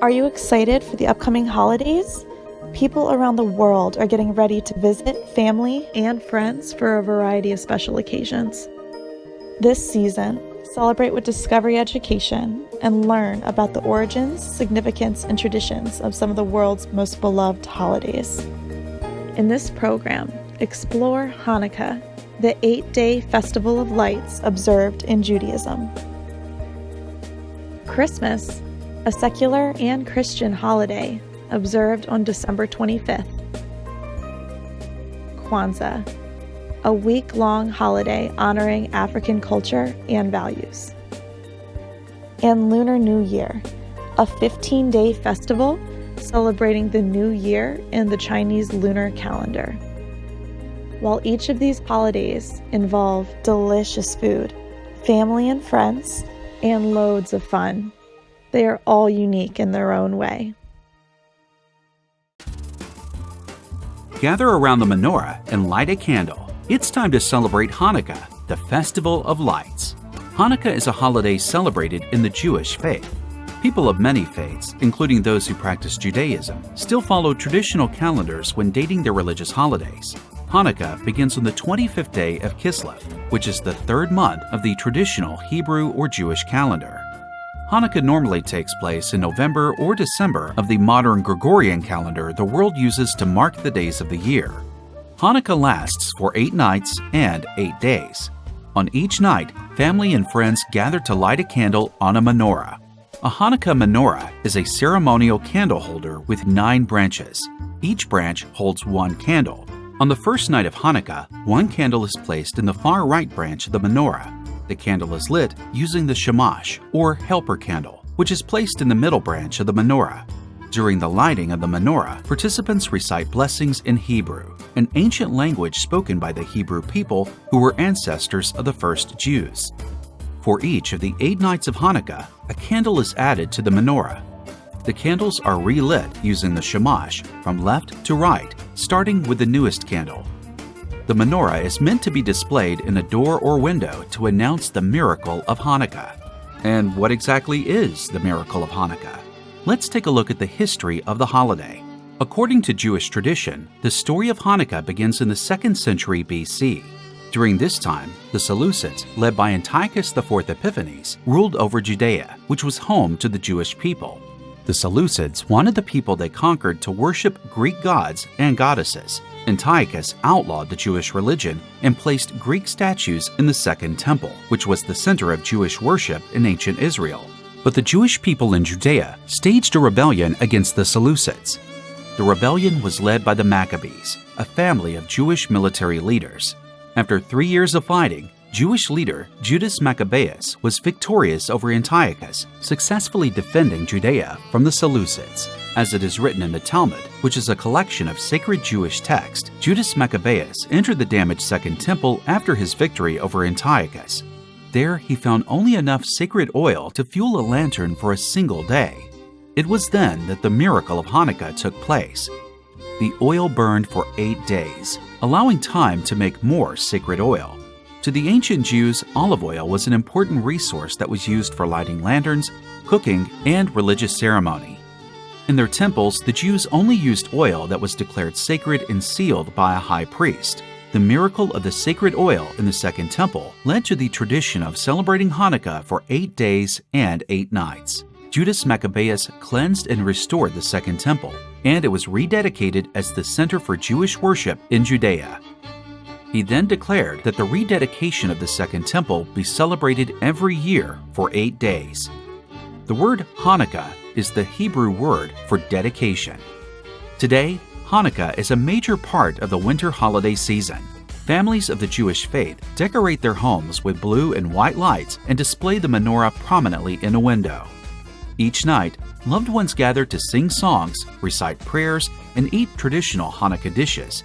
Are you excited for the upcoming holidays? People around the world are getting ready to visit family and friends for a variety of special occasions. This season, celebrate with Discovery Education and learn about the origins, significance, and traditions of some of the world's most beloved holidays. In this program, explore Hanukkah, the 8-day festival of lights observed in Judaism. Christmas, a secular and Christian holiday observed on December 25th. Kwanzaa, a week-long holiday honoring African culture and values. And Lunar New Year, a 15-day festival celebrating the new year in the Chinese lunar calendar. While each of these holidays involve delicious food, family and friends, and loads of fun, they are all unique in their own way. Gather around the menorah and light a candle. It's time to celebrate Hanukkah, the Festival of Lights. Hanukkah is a holiday celebrated in the Jewish faith. People of many faiths, including those who practice Judaism, still follow traditional calendars when dating their religious holidays. Hanukkah begins on the 25th day of Kislev, which is the third month of the traditional Hebrew or Jewish calendar. Hanukkah normally takes place in November or December of the modern Gregorian calendar the world uses to mark the days of the year. Hanukkah lasts for 8 nights and 8 days. On each night, family and friends gather to light a candle on a menorah. A Hanukkah menorah is a ceremonial candle holder with 9 branches. Each branch holds 1 candle. On the first night of Hanukkah, 1 candle is placed in the far right branch of the menorah. The candle is lit using the shamash, or helper candle, which is placed in the middle branch of the menorah. During the lighting of the menorah, participants recite blessings in Hebrew, an ancient language spoken by the Hebrew people who were ancestors of the first Jews. For each of the 8 nights of Hanukkah, a candle is added to the menorah. The candles are relit using the shamash from left to right, starting with the newest candle. The menorah is meant to be displayed in a door or window to announce the miracle of Hanukkah. And what exactly is the miracle of Hanukkah? Let's take a look at the history of the holiday. According to Jewish tradition, the story of Hanukkah begins in the 2nd century BC. During this time, the Seleucids, led by Antiochus IV Epiphanes, ruled over Judea, which was home to the Jewish people. The Seleucids wanted the people they conquered to worship Greek gods and goddesses. Antiochus outlawed the Jewish religion and placed Greek statues in the Second Temple, which was the center of Jewish worship in ancient Israel. But the Jewish people in Judea staged a rebellion against the Seleucids. The rebellion was led by the Maccabees, a family of Jewish military leaders. After 3 years of fighting, Jewish leader Judas Maccabeus was victorious over Antiochus, successfully defending Judea from the Seleucids. As it is written in the Talmud, which is a collection of sacred Jewish texts, Judas Maccabeus entered the damaged Second Temple after his victory over Antiochus. There he found only enough sacred oil to fuel a lantern for a single day. It was then that the miracle of Hanukkah took place. The oil burned for 8 days, allowing time to make more sacred oil. To the ancient Jews, olive oil was an important resource that was used for lighting lanterns, cooking, and religious ceremony. In their temples, the Jews only used oil that was declared sacred and sealed by a high priest. The miracle of the sacred oil in the Second Temple led to the tradition of celebrating Hanukkah for 8 days and 8 nights. Judas Maccabeus cleansed and restored the Second Temple, and it was rededicated as the center for Jewish worship in Judea. He then declared that the rededication of the Second Temple be celebrated every year for 8 days. The word Hanukkah is the Hebrew word for dedication. Today, Hanukkah is a major part of the winter holiday season. Families of the Jewish faith decorate their homes with blue and white lights and display the menorah prominently in a window. Each night, loved ones gather to sing songs, recite prayers, and eat traditional Hanukkah dishes.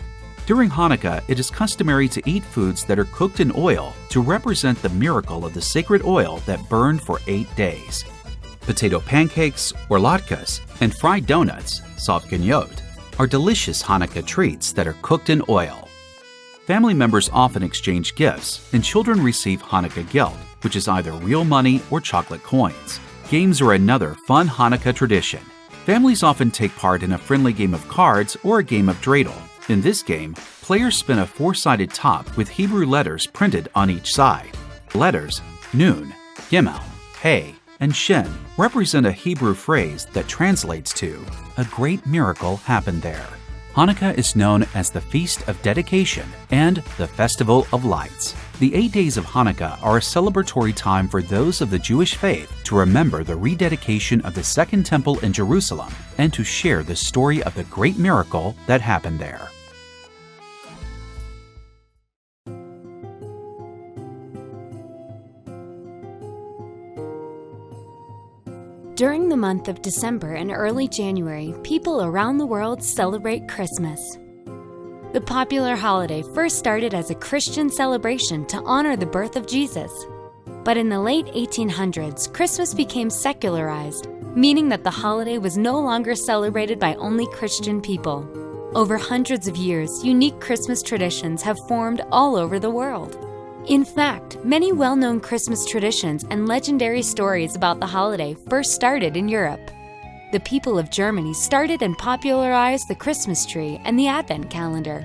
During Hanukkah, it is customary to eat foods that are cooked in oil to represent the miracle of the sacred oil that burned for 8 days. Potato pancakes, or latkes, and fried donuts, safganiyot, are delicious Hanukkah treats that are cooked in oil. Family members often exchange gifts, and children receive Hanukkah geld, which is either real money or chocolate coins. Games are another fun Hanukkah tradition. Families often take part in a friendly game of cards or a game of dreidel. In this game, players spin a four-sided top with Hebrew letters printed on each side. Letters Nun, Gimel, Hey, and Shin represent a Hebrew phrase that translates to, "A great miracle happened there." Hanukkah is known as the Feast of Dedication and the Festival of Lights. The 8 days of Hanukkah are a celebratory time for those of the Jewish faith to remember the rededication of the Second Temple in Jerusalem and to share the story of the great miracle that happened there. During the month of December and early January, people around the world celebrate Christmas. The popular holiday first started as a Christian celebration to honor the birth of Jesus. But in the late 1800s, Christmas became secularized, meaning that the holiday was no longer celebrated by only Christian people. Over hundreds of years, unique Christmas traditions have formed all over the world. In fact, many well-known Christmas traditions and legendary stories about the holiday first started in Europe. The people of Germany started and popularized the Christmas tree and the Advent calendar.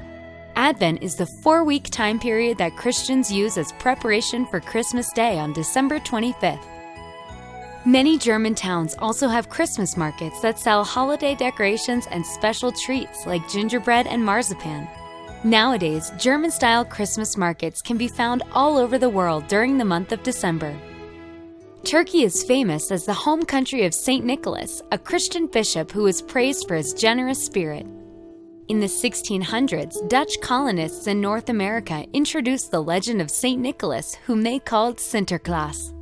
Advent is the 4-week time period that Christians use as preparation for Christmas Day on December 25th. Many German towns also have Christmas markets that sell holiday decorations and special treats like gingerbread and marzipan. Nowadays, German-style Christmas markets can be found all over the world during the month of December. Turkey is famous as the home country of Saint Nicholas, a Christian bishop who is praised for his generous spirit. In the 1600s, Dutch colonists in North America introduced the legend of Saint Nicholas, whom they called Sinterklaas.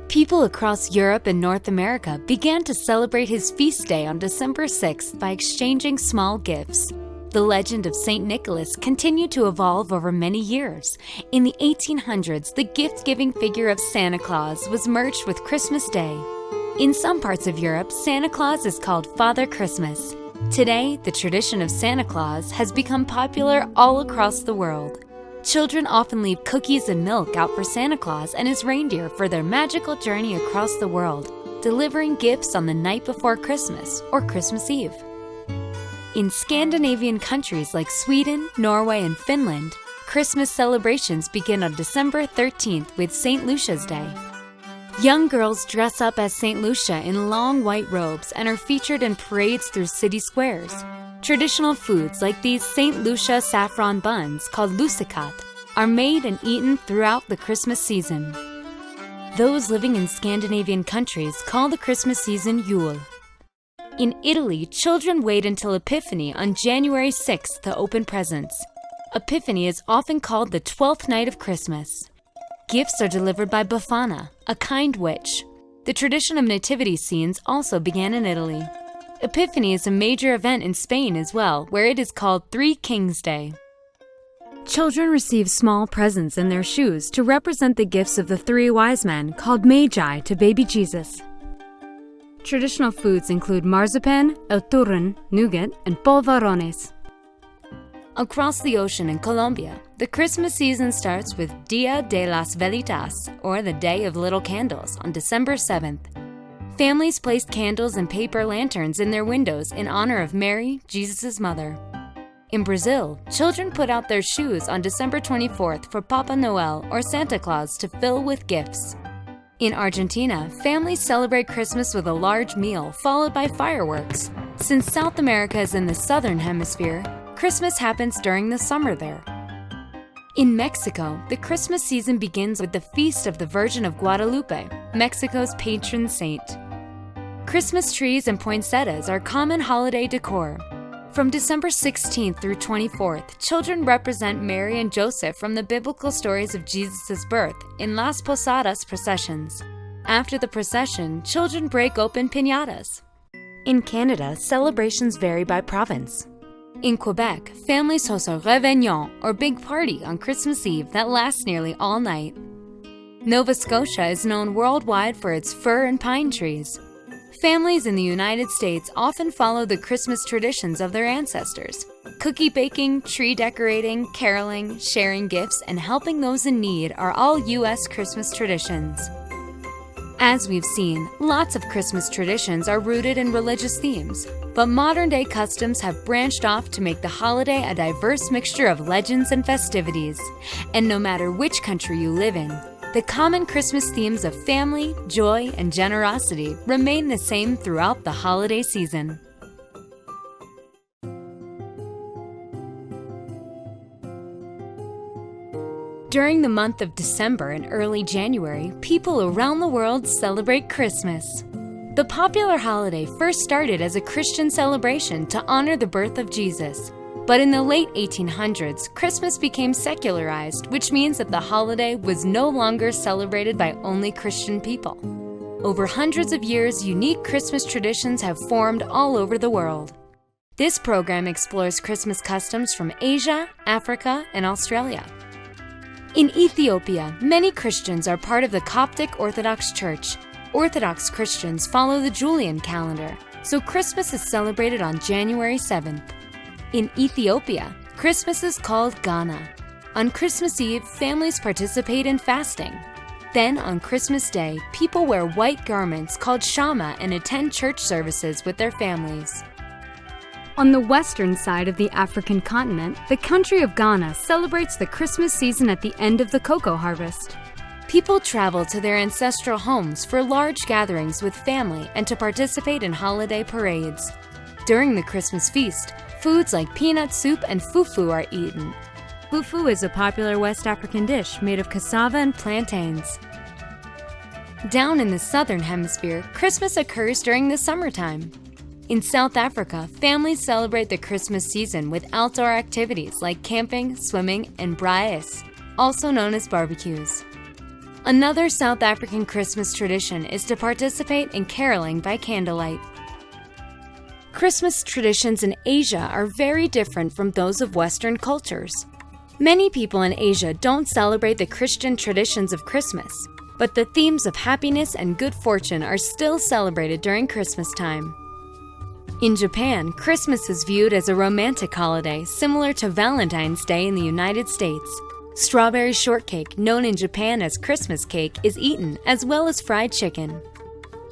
People across Europe and North America began to celebrate his feast day on December 6th by exchanging small gifts. The legend of St. Nicholas continued to evolve over many years. In the 1800s, the gift-giving figure of Santa Claus was merged with Christmas Day. In some parts of Europe, Santa Claus is called Father Christmas. Today, the tradition of Santa Claus has become popular all across the world. Children often leave cookies and milk out for Santa Claus and his reindeer for their magical journey across the world, delivering gifts on the night before Christmas or Christmas Eve. In Scandinavian countries like Sweden, Norway, and Finland, Christmas celebrations begin on December 13th with St. Lucia's Day. Young girls dress up as St. Lucia in long white robes and are featured in parades through city squares. Traditional foods like these St. Lucia saffron buns, called lussekatt, are made and eaten throughout the Christmas season. Those living in Scandinavian countries call the Christmas season Yule. In Italy, children wait until Epiphany on January 6th to open presents. Epiphany is often called the 12th night of Christmas. Gifts are delivered by Befana, a kind witch. The tradition of nativity scenes also began in Italy. Epiphany is a major event in Spain as well, where it is called Three Kings Day. Children receive small presents in their shoes to represent the gifts of the three wise men, called Magi, to baby Jesus. Traditional foods include marzipan, el turrón, nougat, and polvorones. Across the ocean in Colombia, the Christmas season starts with Dia de las Velitas, or the Day of Little Candles, on December 7th. Families placed candles and paper lanterns in their windows in honor of Mary, Jesus' mother. In Brazil, children put out their shoes on December 24th for Papa Noel or Santa Claus to fill with gifts. In Argentina, families celebrate Christmas with a large meal followed by fireworks. Since South America is in the southern hemisphere, Christmas happens during the summer there. In Mexico, the Christmas season begins with the Feast of the Virgin of Guadalupe, Mexico's patron saint. Christmas trees and poinsettias are common holiday decor. From December 16th through 24th, children represent Mary and Joseph from the biblical stories of Jesus' birth in Las Posadas processions. After the procession, children break open piñatas. In Canada, celebrations vary by province. In Quebec, families host a réveillon, or big party, on Christmas Eve that lasts nearly all night. Nova Scotia is known worldwide for its fir and pine trees. Families in the United States often follow the Christmas traditions of their ancestors. Cookie baking, tree decorating, caroling, sharing gifts, and helping those in need are all U.S. Christmas traditions. As we've seen, lots of Christmas traditions are rooted in religious themes, but modern-day customs have branched off to make the holiday a diverse mixture of legends and festivities. And no matter which country you live in, the common Christmas themes of family, joy, and generosity remain the same throughout the holiday season. During the month of December and early January, people around the world celebrate Christmas. The popular holiday first started as a Christian celebration to honor the birth of Jesus. But in the late 1800s, Christmas became secularized, which means that the holiday was no longer celebrated by only Christian people. Over hundreds of years, unique Christmas traditions have formed all over the world. This program explores Christmas customs from Asia, Africa, and Australia. In Ethiopia, many Christians are part of the Coptic Orthodox Church. Orthodox Christians follow the Julian calendar, so Christmas is celebrated on January 7th. In Ethiopia, Christmas is called Ghana. On Christmas Eve, families participate in fasting. Then, on Christmas Day, people wear white garments called shama and attend church services with their families. On the western side of the African continent, the country of Ghana celebrates the Christmas season at the end of the cocoa harvest. People travel to their ancestral homes for large gatherings with family and to participate in holiday parades. During the Christmas feast, foods like peanut soup and fufu are eaten. Fufu is a popular West African dish made of cassava and plantains. Down in the southern hemisphere, Christmas occurs during the summertime. In South Africa, families celebrate the Christmas season with outdoor activities like camping, swimming, and braais, also known as barbecues. Another South African Christmas tradition is to participate in caroling by candlelight. Christmas traditions in Asia are very different from those of Western cultures. Many people in Asia don't celebrate the Christian traditions of Christmas, but the themes of happiness and good fortune are still celebrated during Christmas time. In Japan, Christmas is viewed as a romantic holiday similar to Valentine's Day in the United States. Strawberry shortcake, known in Japan as Christmas cake, is eaten, as well as fried chicken.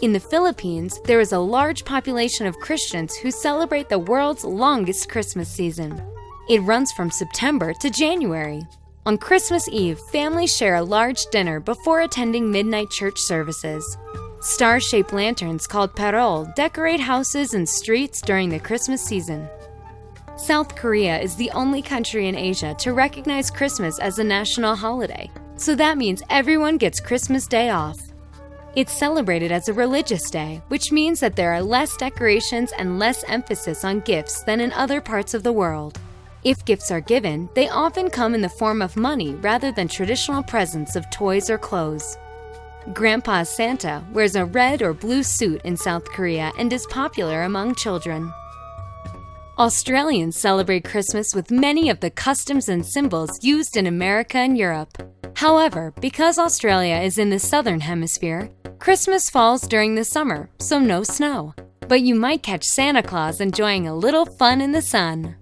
In the Philippines, there is a large population of Christians who celebrate the world's longest Christmas season. It runs from September to January. On Christmas Eve, families share a large dinner before attending midnight church services. Star-shaped lanterns called parol decorate houses and streets during the Christmas season. South Korea is the only country in Asia to recognize Christmas as a national holiday, so that means everyone gets Christmas Day off. It's celebrated as a religious day, which means that there are less decorations and less emphasis on gifts than in other parts of the world. If gifts are given, they often come in the form of money rather than traditional presents of toys or clothes. Grandpa's Santa wears a red or blue suit in South Korea and is popular among children. Australians celebrate Christmas with many of the customs and symbols used in America and Europe. However, because Australia is in the southern hemisphere, Christmas falls during the summer, so no snow. But you might catch Santa Claus enjoying a little fun in the sun.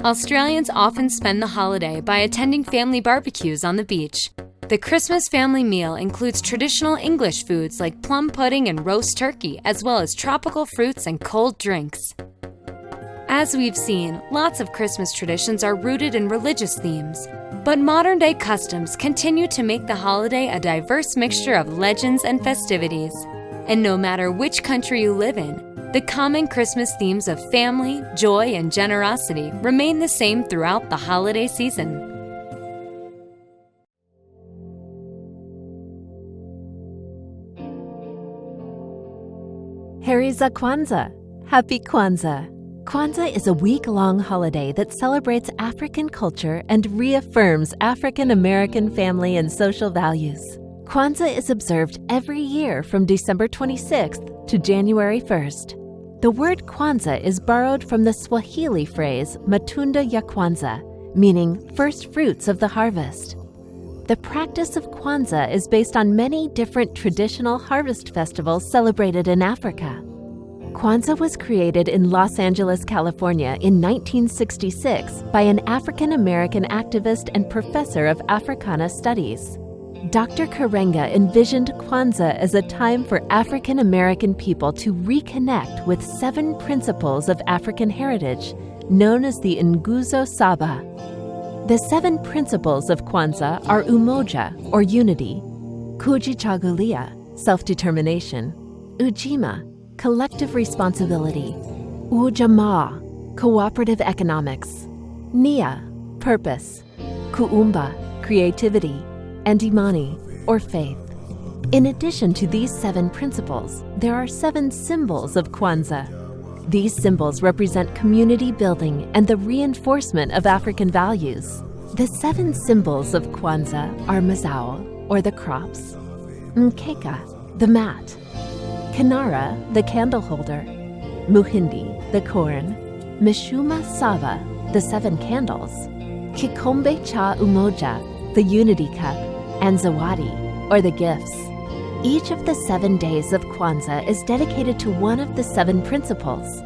Australians often spend the holiday by attending family barbecues on the beach. The Christmas family meal includes traditional English foods like plum pudding and roast turkey, as well as tropical fruits and cold drinks. As we've seen, lots of Christmas traditions are rooted in religious themes, but modern-day customs continue to make the holiday a diverse mixture of legends and festivities. And no matter which country you live in, the common Christmas themes of family, joy, and generosity remain the same throughout the holiday season. Heri za Kwanzaa! Happy Kwanzaa! Kwanzaa is a week-long holiday that celebrates African culture and reaffirms African American family and social values. Kwanzaa is observed every year from December 26th to January 1st. The word Kwanzaa is borrowed from the Swahili phrase Matunda ya Kwanzaa, meaning first fruits of the harvest. The practice of Kwanzaa is based on many different traditional harvest festivals celebrated in Africa. Kwanzaa was created in Los Angeles, California in 1966 by an African-American activist and professor of Africana Studies. Dr. Karenga envisioned Kwanzaa as a time for African American people to reconnect with 7 principles of African heritage, known as the Nguzo Saba. The 7 principles of Kwanzaa are Umoja, or unity, Kujichagulia, self-determination, Ujima, collective responsibility, Ujamaa, cooperative economics, Nia, purpose, Kuumba, creativity, and Imani, or faith. In addition to these 7 principles, there are 7 symbols of Kwanzaa. These symbols represent community building and the reinforcement of African values. The 7 symbols of Kwanzaa are Mazao, or the crops, Mkeka, the mat, Kinara, the candle holder, Muhindi, the corn, Mishuma Sava, the 7 candles, Kikombe Cha Umoja, the unity cup, and Zawadi, or the gifts. Each of the 7 days of Kwanzaa is dedicated to one of the 7 principles.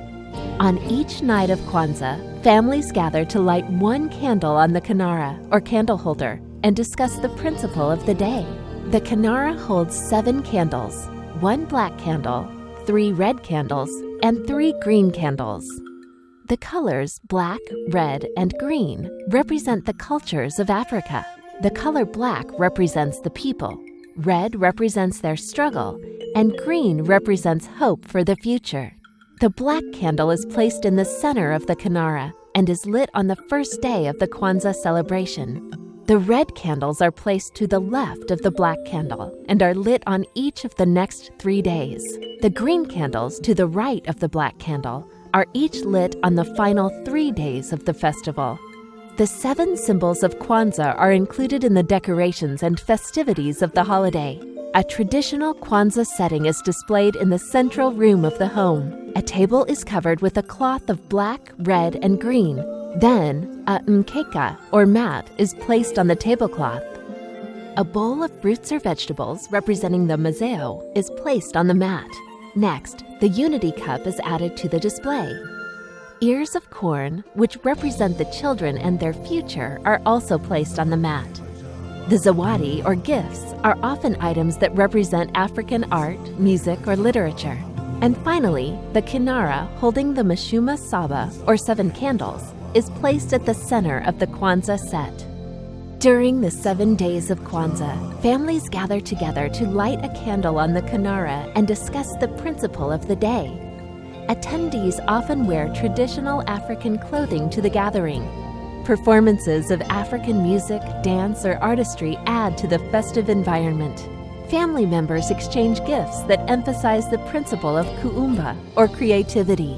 On each night of Kwanzaa, families gather to light one candle on the Kinara, or candle holder, and discuss the principle of the day. The Kinara holds 7 candles, 1 black candle, 3 red candles, and 3 green candles. The colors black, red, and green represent the cultures of Africa. The color black represents the people, red represents their struggle, and green represents hope for the future. The black candle is placed in the center of the Kinara and is lit on the first day of the Kwanzaa celebration. The red candles are placed to the left of the black candle and are lit on each of the next 3 days. The green candles to the right of the black candle are each lit on the final 3 days of the festival. The 7 symbols of Kwanzaa are included in the decorations and festivities of the holiday. A traditional Kwanzaa setting is displayed in the central room of the home. A table is covered with a cloth of black, red, and green. Then, a mkeka, or mat, is placed on the tablecloth. A bowl of fruits or vegetables, representing the mazao, is placed on the mat. Next, the unity cup is added to the display. Ears of corn, which represent the children and their future, are also placed on the mat. The zawadi, or gifts, are often items that represent African art, music, or literature. And finally, the kinara, holding the Mashuma Saba, or 7 candles, is placed at the center of the Kwanzaa set. During the 7 days of Kwanzaa, families gather together to light a candle on the kinara and discuss the principle of the day. Attendees often wear traditional African clothing to the gathering. Performances of African music, dance, or artistry add to the festive environment. Family members exchange gifts that emphasize the principle of kuumba, or creativity.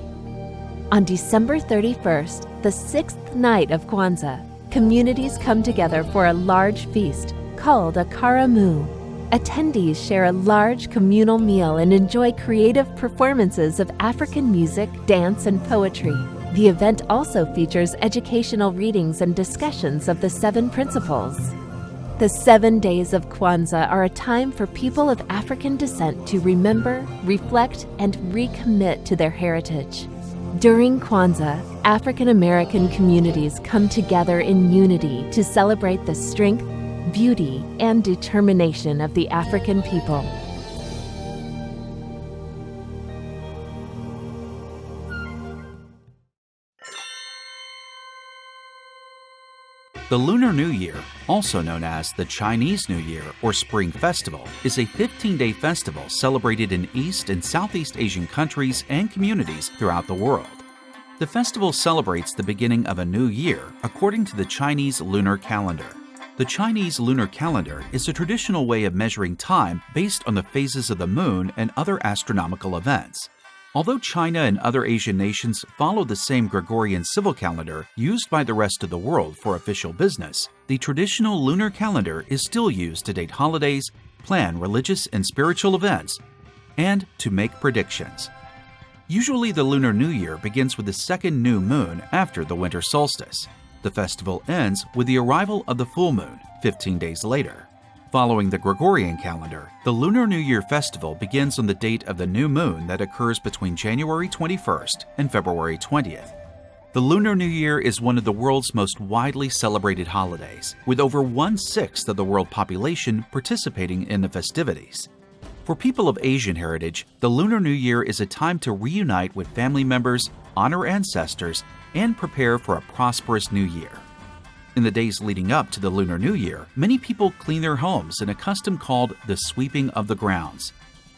On December 31st, the 6th night of Kwanzaa, communities come together for a large feast called a karamu. Attendees share a large communal meal and enjoy creative performances of African music, dance, and poetry. The event also features educational readings and discussions of the 7 principles. The 7 days of Kwanzaa are a time for people of African descent to remember, reflect, and recommit to their heritage. During Kwanzaa, African American communities come together in unity to celebrate the strength, beauty, and determination of the African people. The Lunar New Year, also known as the Chinese New Year or Spring Festival, is a 15-day festival celebrated in East and Southeast Asian countries and communities throughout the world. The festival celebrates the beginning of a new year according to the Chinese lunar calendar. The Chinese lunar calendar is a traditional way of measuring time based on the phases of the moon and other astronomical events. Although China and other Asian nations follow the same Gregorian civil calendar used by the rest of the world for official business, the traditional lunar calendar is still used to date holidays, plan religious and spiritual events, and to make predictions. Usually the Lunar New Year begins with the second new moon after the winter solstice. The festival ends with the arrival of the full moon 15 days later. Following the Gregorian calendar, the Lunar New Year festival begins on the date of the new moon that occurs between January 21st and February 20th. The Lunar New Year is one of the world's most widely celebrated holidays, with over 1/6 of the world population participating in the festivities. For people of Asian heritage, the Lunar New Year is a time to reunite with family members, honor ancestors, and prepare for a prosperous new year. In the days leading up to the Lunar New Year, many people clean their homes in a custom called the sweeping of the grounds.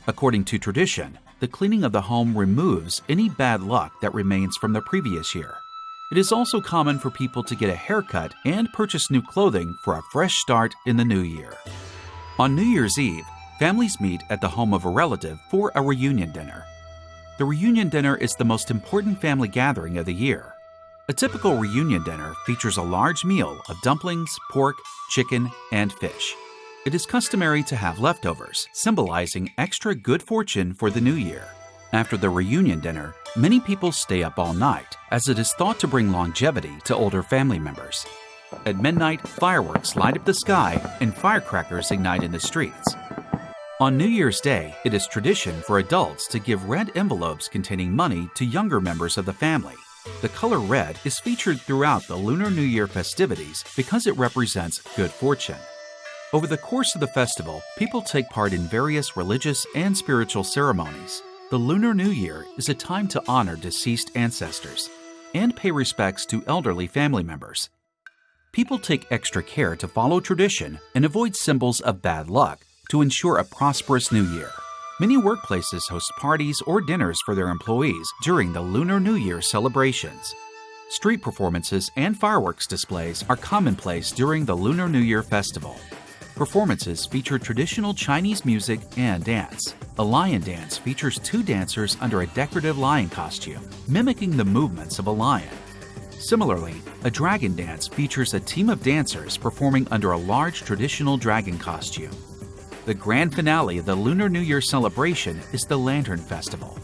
According to tradition, the cleaning of the home removes any bad luck that remains from the previous year. It is also common for people to get a haircut and purchase new clothing for a fresh start in the new year. On New Year's Eve, families meet at the home of a relative for a reunion dinner. The reunion dinner is the most important family gathering of the year. A typical reunion dinner features a large meal of dumplings, pork, chicken, and fish. It is customary to have leftovers, symbolizing extra good fortune for the new year. After the reunion dinner, many people stay up all night, as it is thought to bring longevity to older family members. At midnight, fireworks light up the sky and firecrackers ignite in the streets. On New Year's Day, it is tradition for adults to give red envelopes containing money to younger members of the family. The color red is featured throughout the Lunar New Year festivities because it represents good fortune. Over the course of the festival, people take part in various religious and spiritual ceremonies. The Lunar New Year is a time to honor deceased ancestors and pay respects to elderly family members. People take extra care to follow tradition and avoid symbols of bad luck to ensure a prosperous new year. Many workplaces host parties or dinners for their employees during the Lunar New Year celebrations. Street performances and fireworks displays are commonplace during the Lunar New Year festival. Performances feature traditional Chinese music and dance. A lion dance features two dancers under a decorative lion costume, mimicking the movements of a lion. Similarly, a dragon dance features a team of dancers performing under a large traditional dragon costume. The grand finale of the Lunar New Year celebration is the Lantern Festival.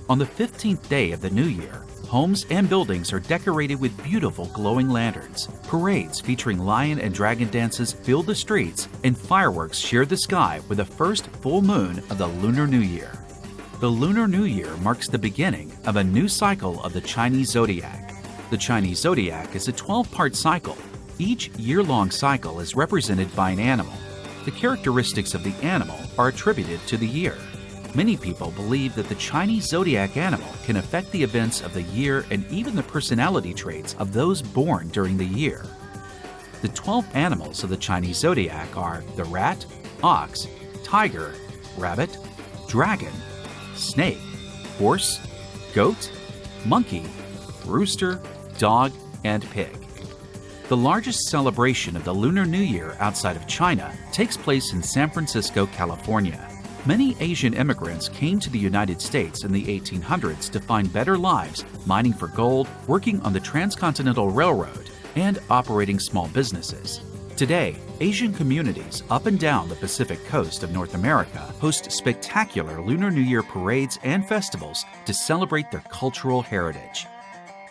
On the 15th day of the new year, homes and buildings are decorated with beautiful glowing lanterns. Parades featuring lion and dragon dances fill the streets, and fireworks sheer the sky with the first full moon of the Lunar New Year. The Lunar New Year marks the beginning of a new cycle of the Chinese zodiac. The Chinese zodiac is a 12-part cycle. Each year-long cycle is represented by an animal. The characteristics of the animal are attributed to the year. Many people believe that the Chinese zodiac animal can affect the events of the year and even the personality traits of those born during the year. The 12 animals of the Chinese zodiac are the rat, ox, tiger, rabbit, dragon, snake, horse, goat, monkey, rooster, dog, and pig. The largest celebration of the Lunar New Year outside of China takes place in San Francisco, California. Many Asian immigrants came to the United States in the 1800s to find better lives, mining for gold, working on the Transcontinental Railroad, and operating small businesses. Today, Asian communities up and down the Pacific coast of North America host spectacular Lunar New Year parades and festivals to celebrate their cultural heritage.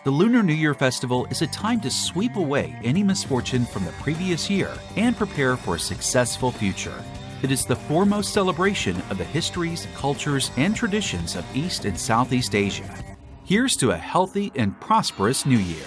The Lunar New Year Festival is a time to sweep away any misfortune from the previous year and prepare for a successful future. It is the foremost celebration of the histories, cultures, and traditions of East and Southeast Asia. Here's to a healthy and prosperous New Year.